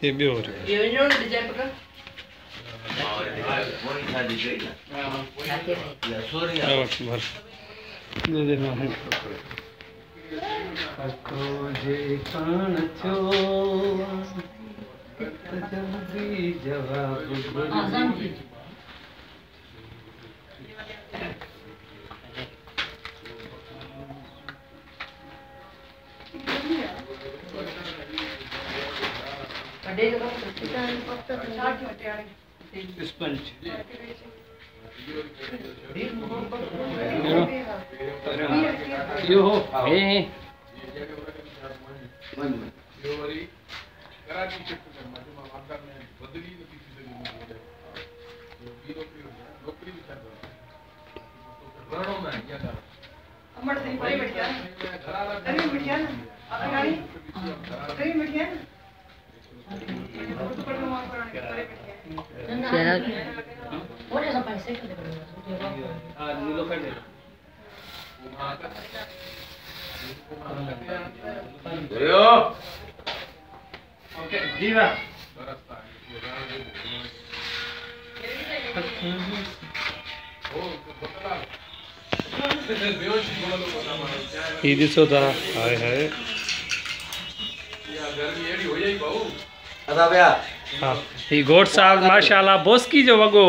ये भी हो रहा है। स्पंज यो हे जीवा ये दिसो था हाय हाय हाँ ये घोट साहब माशाल्लाह बोस्की जो वगो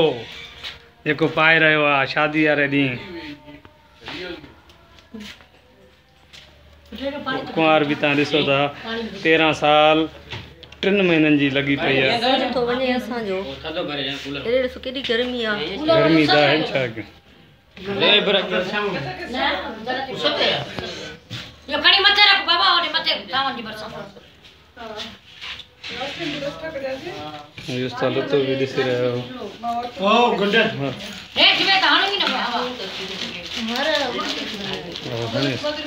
जेको पाए रहियो आहे शादी वारे ॾींहुं कुंवार भी तव्हां ॾिसो था 13 साल 3 महीननि जी लगी पई आहे गर्मी त आहे छा कयूं लुत्फ़ भी ॾिसी रहियो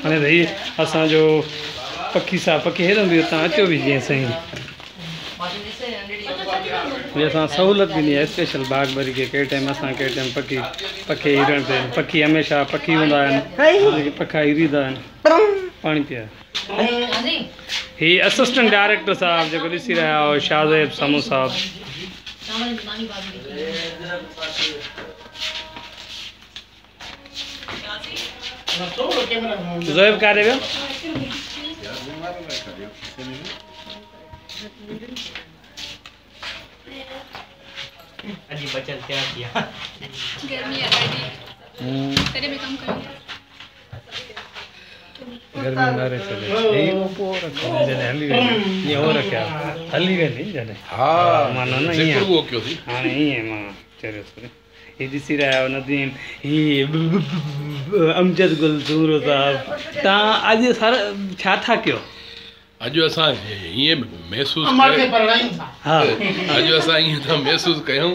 हाणे त हीअ असांजो पखी साहब पखी हेॾो बि तव्हां अचो बि जीअं साईं ये असां सहूलत ॾिनी आहे स्पेशल बाग भरी के कंहिं टाइम असां कंहिं टाइम पखी हिरण ते पखी हमेशह पखी हूंदा आहिनि पखा हिरींदा आहिनि पाणी पिया ही असिस्टेंट डायरेक्टर साहब जो ॾिसी रहा हो शाहज़ेब सामू साहब ज़ोएब काॾे वियो बचल क्या किया गर्मी है तेरे में कम करो गर्मी मारे चले ये वो रखा जने हली गई ये हो रखा हली गई नहीं जने हां मानो ना ये वो क्यों थी हां नहीं है मां चलो सुने ये दिसी रहा है नदीम ये अमजद गुल सूरो साहब ता आज सारा छा था क्यों आज असां ये महसूस हां आज असां ये था महसूस कयूं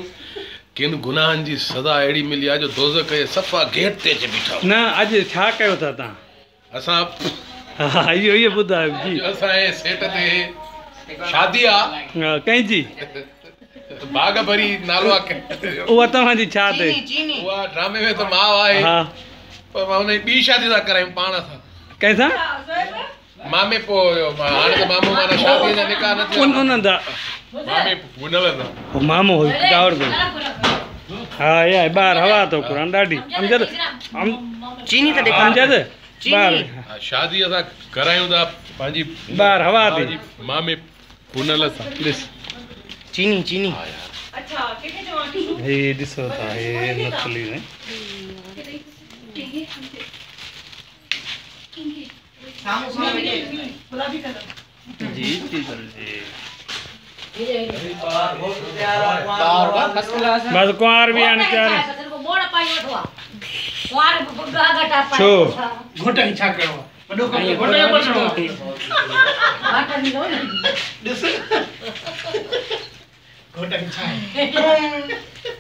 किन गुनाहन जी सज़ा एड़ी मिली आज दोज़ख के सफ़ा गेट ते च बीठा ना आज छा कयो था ता असां हां ये बुधायो जी असां सेट ते शादी आ कहीं जी बाग भरी नालो वो तव्हां जी छा ते वो ड्रामे में तो मां आहे हां पर मां उन बी शादी सा कराई पाण सा कैसा मामे पो हाणे तो मामो माना शादी ना निकाह न थियो उन दा मामे पुनल ना वो मामो हो कावड़ को हां या बाहर हवा तो कुरान डाडी अमजद चीनी त देखा अमजद बाहर शादी असा करायूं ता पांजी बाहर हवा थी मामे पुनल सा चीनी अच्छा किथे जो आंटी हे दिसो था हे नकली है गुलाबी कलर जी बस कुंवार भी आने चाहे छो घोटा की छा करो बडो को घोटा जो पछड़ो घोटा नी लो दिस घोटा की छा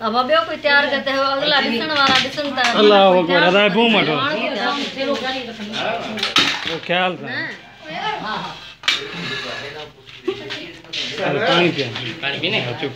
अब अबे कोई तैयार करते हो अगला दिसन वाला दिसन ता अल्लाह अकबर अदा बूम मठो वो ख्याल था हां पानी पीने चुप